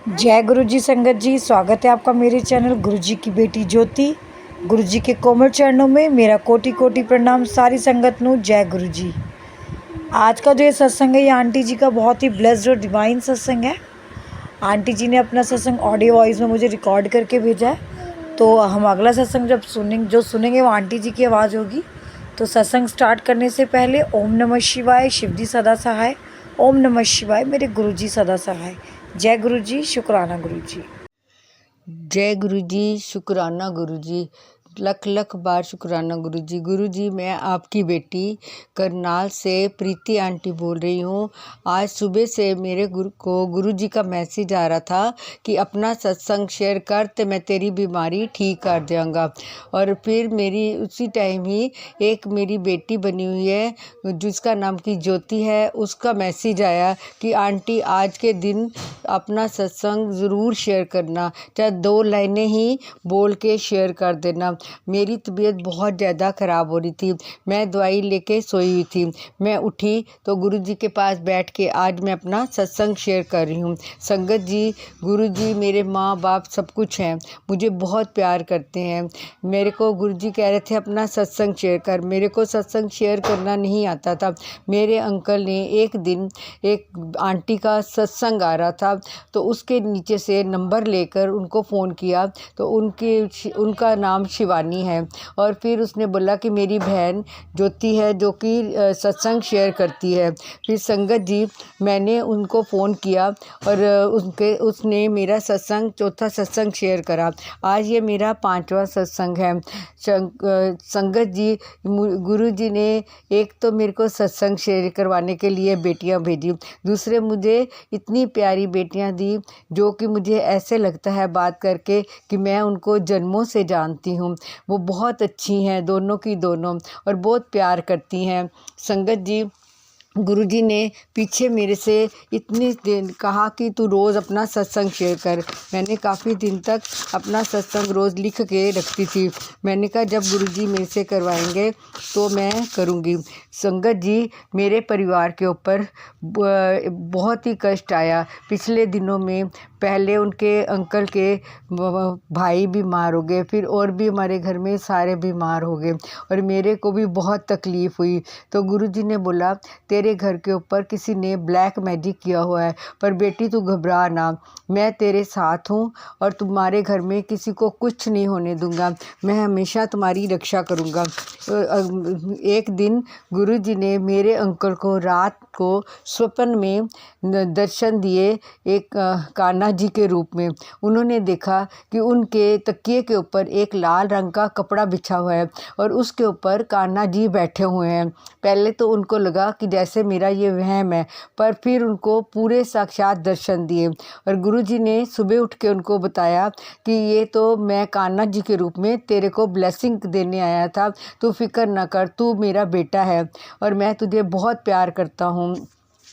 जय गुरु जी संगत जी, स्वागत है आपका मेरे चैनल गुरु जी की बेटी ज्योति। गुरु जी के कोमल चरणों में मेरा कोटि कोटि प्रणाम। सारी संगत नू जय गुरु जी। आज का जो ये सत्संग है, ये आंटी जी का बहुत ही ब्लेस्ड और डिवाइन सत्संग है। आंटी जी ने अपना सत्संग ऑडियो वॉइस में मुझे रिकॉर्ड करके भेजा है। तो हम अगला सत्संग जब सुनेंगे वो आंटी जी की आवाज़ होगी। तो सत्संग स्टार्ट करने से पहले ओम नमः शिवाय, शिव जी सदा सहाय। ओम नमः शिवाय, मेरे गुरु जी सदा सहाय। जय गुरु जी, शुक्राना गुरु जी। जय गुरु जी, शुक्राना गुरु जी, लख लख बार शुक्राना गुरु जी। गुरु जी, मैं आपकी बेटी करनाल से प्रीति आंटी बोल रही हूँ। आज सुबह से मेरे गुरु जी का मैसेज आ रहा था कि अपना सत्संग शेयर कर तो मैं तेरी बीमारी ठीक कर जाऊँगा। और फिर मेरी उसी टाइम ही एक मेरी बेटी बनी हुई है जिसका नाम की ज्योति है, उसका मैसेज आया कि आंटी आज के दिन अपना सत्संग ज़रूर शेयर करना, चाहे 2 लाइनें ही बोल के शेयर कर देना। मेरी तबीयत बहुत ज़्यादा ख़राब हो रही थी, मैं दवाई लेके सोई हुई थी। मैं उठी तो गुरु जी के पास बैठ के आज मैं अपना सत्संग शेयर कर रही हूँ। संगत जी, गुरु जी मेरे माँ बाप सब कुछ हैं, मुझे बहुत प्यार करते हैं। मेरे को गुरु जी कह रहे थे अपना सत्संग शेयर कर, मेरे को सत्संग शेयर करना नहीं आता था। मेरे अंकल ने एक दिन एक आंटी का सत्संग आ रहा था, तो उसके नीचे से नंबर लेकर उनको फ़ोन किया, तो उनका नाम शिवानी है। और फिर उसने बोला कि मेरी बहन ज्योति है जो कि सत्संग शेयर करती है। फिर संगत जी, मैंने उनको फ़ोन किया और उसने मेरा सत्संग, चौथा सत्संग शेयर करा। आज ये मेरा 5वां सत्संग है। संगत जी, गुरु जी ने एक तो मेरे को सत्संग शेयर करवाने के लिए बेटियां भेजी, दूसरे मुझे इतनी प्यारी बेटियां दी जो कि मुझे ऐसे लगता है बात करके कि मैं उनको जन्मों से जानती हूँ। वो बहुत अच्छी हैं दोनों की दोनों, और बहुत प्यार करती हैं। संगत जी, गुरुजी ने पीछे मेरे से इतनी दिन कहा कि तू रोज़ अपना सत्संग शेयर कर। मैंने काफ़ी दिन तक अपना सत्संग रोज़ लिख के रखती थी। मैंने कहा जब गुरुजी मेरे से करवाएंगे तो मैं करूँगी। संगत जी, मेरे परिवार के ऊपर बहुत ही कष्ट आया पिछले दिनों में। पहले उनके अंकल के भाई बीमार हो गए, फिर और भी हमारे घर में सारे बीमार हो गए और मेरे को भी बहुत तकलीफ़ हुई। तो गुरुजी ने बोला तेरे घर के ऊपर किसी ने ब्लैक मैजिक किया हुआ है, पर बेटी तू घबरा ना, मैं तेरे साथ हूँ और तुम्हारे घर में किसी को कुछ नहीं होने दूंगा, मैं हमेशा तुम्हारी रक्षा करूँगा। एक दिन गुरुजी ने मेरे अंकल को रात को स्वप्न में दर्शन दिए, एक कान्हा जी के रूप में। उन्होंने देखा कि उनके तकिए के ऊपर एक लाल रंग का कपड़ा बिछा हुआ है और उसके ऊपर कान्हा जी बैठे हुए हैं। पहले तो उनको लगा कि जैसे मेरा ये वहम है, पर फिर उनको पूरे साक्षात दर्शन दिए और गुरुजी ने सुबह उठ के उनको बताया कि ये तो मैं कान्हा जी के रूप में तेरे को ब्लेसिंग देने आया था, तू फिक्र ना कर, तू मेरा बेटा है और मैं तुझे बहुत प्यार करता हूँ।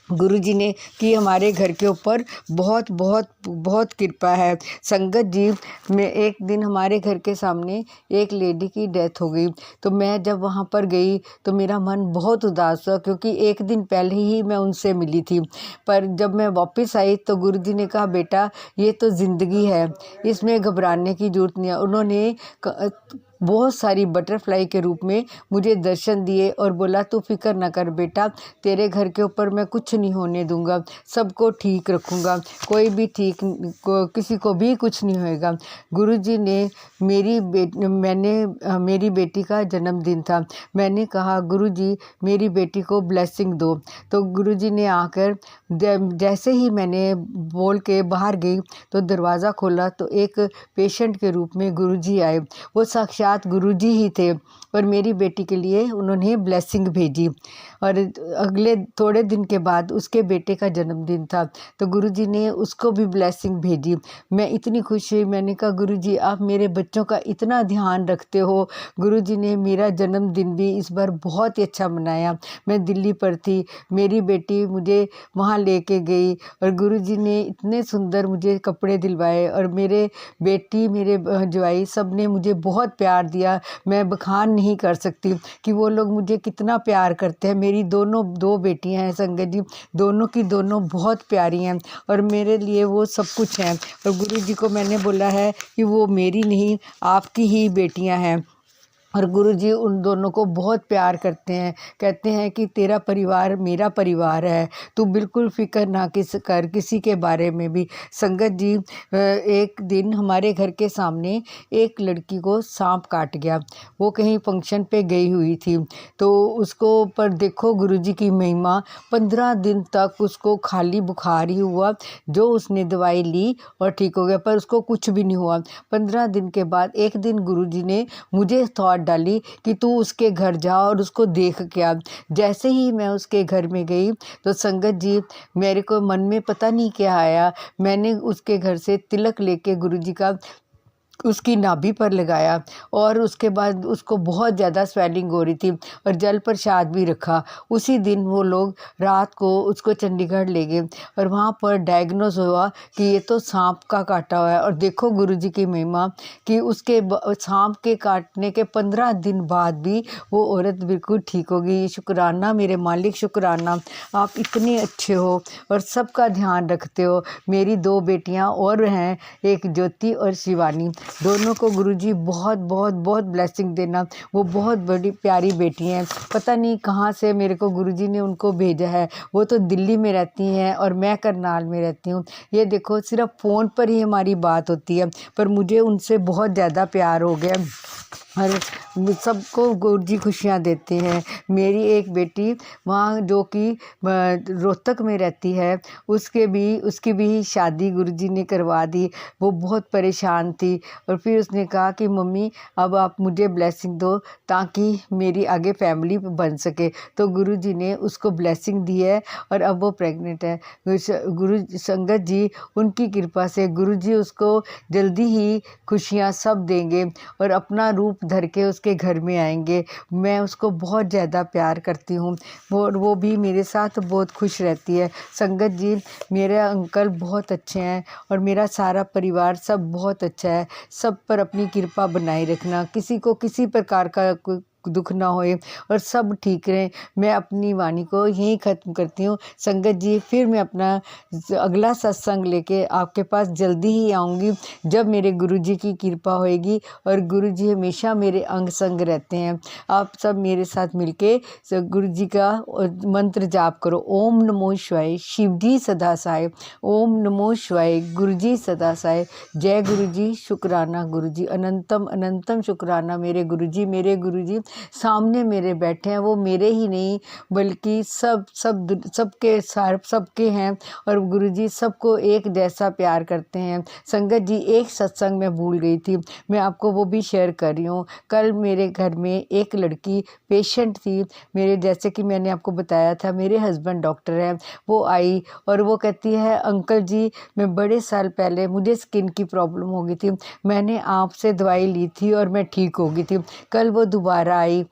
गुरुजी ने कि हमारे घर के ऊपर बहुत बहुत बहुत कृपा है। संगत जी, मैं एक दिन हमारे घर के सामने एक लेडी की डेथ हो गई, तो मैं जब वहाँ पर गई तो मेरा मन बहुत उदास हुआ, क्योंकि एक दिन पहले ही मैं उनसे मिली थी। पर जब मैं वापस आई तो गुरुजी ने कहा बेटा ये तो ज़िंदगी है, इसमें घबराने की ज़रूरत नहीं है। उन्होंने बहुत सारी बटरफ्लाई के रूप में मुझे दर्शन दिए और बोला तू फिक्र ना कर बेटा, तेरे घर के ऊपर मैं कुछ नहीं होने दूंगा, सबको ठीक रखूंगा, कोई भी किसी को भी कुछ नहीं होएगा। गुरुजी ने मेरी बेटी का जन्मदिन था, मैंने कहा गुरुजी मेरी बेटी को ब्लेसिंग दो। तो गुरुजी ने आकर जैसे ही मैंने बोल के बाहर गई तो दरवाज़ा खोला तो एक पेशेंट के रूप में गुरुजी आए। वो साक्षात गुरुजी ही थे और मेरी बेटी के लिए उन्होंने ब्लेसिंग भेजी। और अगले थोड़े दिन के बाद उसके बेटे का जन्मदिन था, तो गुरुजी ने उसको भी ब्लेसिंग भेजी। मैं इतनी खुश हुई, मैंने कहा गुरुजी आप मेरे बच्चों का इतना ध्यान रखते हो। गुरुजी ने मेरा जन्मदिन भी इस बार बहुत ही अच्छा मनाया। मैं दिल्ली पर थी, मेरी बेटी मुझे वहाँ लेके गई और गुरुजी ने इतने सुंदर मुझे कपड़े दिलवाए और मेरे बेटी मेरे जवाई सब ने मुझे बहुत प्यार प्यार दिया, मैं बखान नहीं कर सकती कि वो लोग मुझे कितना प्यार करते हैं। मेरी दो बेटियां हैं संगत जी, दोनों की दोनों बहुत प्यारी हैं और मेरे लिए वो सब कुछ हैं। और गुरु जी को मैंने बोला है कि वो मेरी नहीं, आपकी ही बेटियां हैं। और गुरुजी उन दोनों को बहुत प्यार करते हैं, कहते हैं कि तेरा परिवार मेरा परिवार है, तू बिल्कुल फ़िक्र ना कर किसी के बारे में भी। संगत जी, एक दिन हमारे घर के सामने एक लड़की को सांप काट गया। वो कहीं फंक्शन पे गई हुई थी, तो उसको पर देखो गुरुजी की महिमा, 15 दिन तक उसको खाली बुखार ही हुआ। जो उसने दवाई ली और ठीक हो गया, पर उसको कुछ भी नहीं हुआ। 15 दिन के बाद एक दिन गुरुजी ने मुझे थॉट डाली कि तू उसके घर जा और उसको देख के आ। जैसे ही मैं उसके घर में गई तो संगत जी, मेरे को मन में पता नहीं क्या आया, मैंने उसके घर से तिलक लेके गुरुजी का उसकी नाभि पर लगाया और उसके बाद उसको बहुत ज़्यादा स्वेलिंग हो रही थी और जल प्रसाद भी रखा। उसी दिन वो लोग रात को उसको चंडीगढ़ ले गए और वहाँ पर डायग्नोज हुआ कि ये तो सांप का काटा हुआ है। और देखो गुरुजी की महिमा कि उसके सांप के काटने के 15 दिन बाद भी वो औरत बिल्कुल ठीक हो गई। शुक्राना मेरे मालिक, शुक्राना, आप इतने अच्छे हो और सबका ध्यान रखते हो। मेरी 2 बेटियाँ और हैं, एक ज्योति और शिवानी, दोनों को गुरुजी बहुत बहुत बहुत ब्लेसिंग देना। वो बहुत बड़ी प्यारी बेटी हैं, पता नहीं कहाँ से मेरे को गुरुजी ने उनको भेजा है। वो तो दिल्ली में रहती हैं और मैं करनाल में रहती हूँ। ये देखो सिर्फ फ़ोन पर ही हमारी बात होती है, पर मुझे उनसे बहुत ज़्यादा प्यार हो गया और सबको गुरुजी खुशियाँ देते हैं। मेरी एक बेटी वहाँ जो कि रोहतक में रहती है, उसकी भी शादी गुरुजी ने करवा दी। वो बहुत परेशान थी और फिर उसने कहा कि मम्मी अब आप मुझे ब्लेसिंग दो ताकि मेरी आगे फैमिली बन सके। तो गुरुजी ने उसको ब्लेसिंग दी है और अब वो प्रेग्नेंट है। गुरु संगत जी, उनकी कृपा से गुरुजी उसको जल्दी ही खुशियाँ सब देंगे और अपना रूप धर के उसके घर में आएंगे। मैं उसको बहुत ज़्यादा प्यार करती हूँ, वो भी मेरे साथ बहुत खुश रहती है। संगत जी, मेरे अंकल बहुत अच्छे हैं और मेरा सारा परिवार सब बहुत अच्छा है। सब पर अपनी कृपा बनाए रखना, किसी को किसी प्रकार का दुख ना होए और सब ठीक रहें। मैं अपनी वाणी को यहीं ख़त्म करती हूँ। संगत जी, फिर मैं अपना अगला सत्संग लेके आपके पास जल्दी ही आऊँगी जब मेरे गुरुजी की कृपा होएगी और गुरुजी हमेशा मेरे अंग संग रहते हैं। आप सब मेरे साथ मिलके गुरुजी का मंत्र जाप करो। ओम नमो शिवाय, शिव जी सदा सहाय। ओम नमो शिवाय, गुरुजी सदा सहाय। जय गुरुजी, शुक्राना गुरुजी, अनंतम अनंतम शुक्राना मेरे गुरुजी सामने मेरे बैठे हैं। वो मेरे ही नहीं बल्कि सबके हैं और गुरुजी सबको एक जैसा प्यार करते हैं। संगत जी, एक सत्संग मैं भूल गई थी, मैं आपको वो भी शेयर कर रही हूँ। कल मेरे घर में एक लड़की पेशेंट थी, मेरे जैसे कि मैंने आपको बताया था मेरे हस्बैंड डॉक्टर हैं। वो आई और वो कहती है अंकल जी, मैं बड़े साल पहले मुझे स्किन की प्रॉब्लम हो गई थी, मैंने आपसे दवाई ली थी और मैं ठीक हो गई थी। कल वो दोबारा आई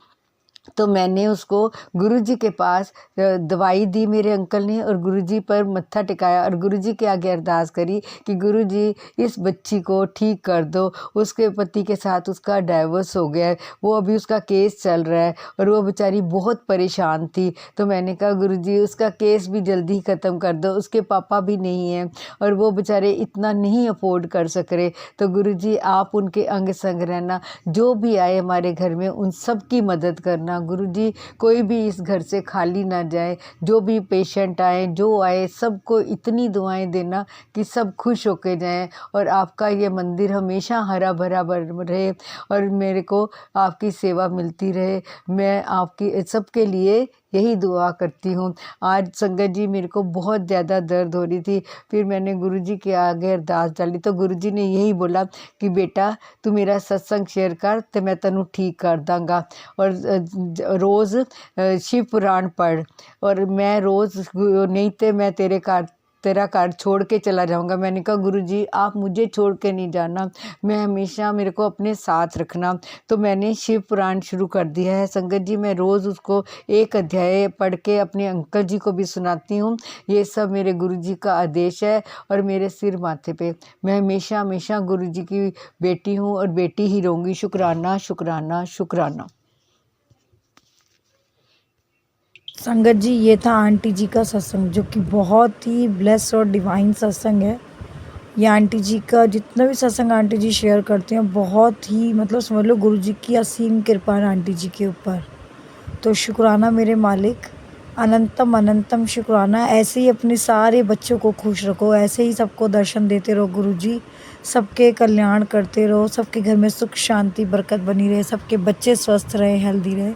तो मैंने उसको गुरुजी के पास दवाई दी मेरे अंकल ने और गुरुजी पर मत्था टिकाया और गुरुजी के आगे अरदास करी कि गुरुजी इस बच्ची को ठीक कर दो। उसके पति के साथ उसका डाइवोर्स हो गया है, वो अभी उसका केस चल रहा है और वो बेचारी बहुत परेशान थी। तो मैंने कहा गुरुजी उसका केस भी जल्दी ख़त्म कर दो, उसके पापा भी नहीं हैं और वो बेचारे इतना नहीं अफोर्ड कर सक रहे। तो गुरुजी आप उनके अंग संग रहना, जो भी आए हमारे घर में उन सब की मदद करना। गुरुजी, कोई भी इस घर से खाली ना जाए, जो भी पेशेंट आए जो आए सबको इतनी दुआएं देना कि सब खुश होके जाएं और आपका ये मंदिर हमेशा हरा भरा रहे और मेरे को आपकी सेवा मिलती रहे। मैं आपकी सबके लिए यही दुआ करती हूँ। आज संगत जी, मेरे को बहुत ज़्यादा दर्द हो रही थी, फिर मैंने गुरुजी के आगे अरदास डाली तो गुरुजी ने यही बोला कि बेटा तू मेरा सत्संग शेयर कर तो मैं तेनू ठीक कर दांगा और रोज़ शिव पुराण पढ़ और मैं रोज़ नहीं तो मैं तेरे घर तेरा घर छोड़ के चला जाऊंगा। मैंने कहा गुरुजी आप मुझे छोड़ के नहीं जाना, मैं हमेशा मेरे को अपने साथ रखना। तो मैंने शिव पुराण शुरू कर दिया है संगत जी। मैं रोज़ उसको एक अध्याय पढ़ के अपने अंकल जी को भी सुनाती हूँ। ये सब मेरे गुरुजी का आदेश है और मेरे सिर माथे पे। मैं हमेशा हमेशा गुरुजी की बेटी हूँ और बेटी ही रहूँगी। शुक्राना शुक्राना शुक्राना। संगत जी, ये था आंटी जी का सत्संग, जो कि बहुत ही ब्लेस और डिवाइन सत्संग है। ये आंटी जी का जितना भी सत्संग आंटी जी शेयर करते हैं, बहुत ही मतलब समझ लो गुरु जी की असीम कृपा है आंटी जी के ऊपर। तो शुक्राना मेरे मालिक, अनंतम अनंतम शुक्राना। ऐसे ही अपने सारे बच्चों को खुश रखो, ऐसे ही सबको दर्शन देते रहो गुरु जी, सबके कल्याण करते रहो, सबके घर में सुख शांति बरकत बनी रहे, सबके बच्चे स्वस्थ रहे, हेल्दी रहे।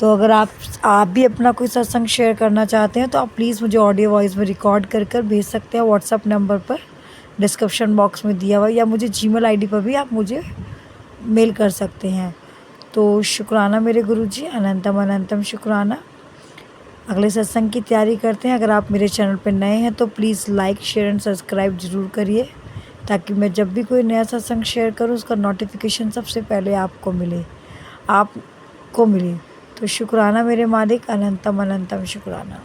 तो अगर आप भी अपना कोई सत्संग शेयर करना चाहते हैं तो आप प्लीज़ मुझे ऑडियो वॉइस में रिकॉर्ड कर भेज सकते हैं व्हाट्सअप नंबर पर, डिस्क्रिप्शन बॉक्स में दिया हुआ, या मुझे जीमेल आईडी पर भी आप मुझे मेल कर सकते हैं। तो शुक्राना मेरे गुरुजी, अनंतम अनंतम शुक्राना। अगले सत्संग की तैयारी करते हैं। अगर आप मेरे चैनल पर नए हैं तो please like share and subscribe ज़रूर करिए, ताकि मैं जब भी कोई नया सत्संग शेयर करूँ उसका नोटिफिकेशन सबसे पहले आपको मिले। तो शुक्राना मेरे मालिक, अनंतम अनंतम शुक्राना।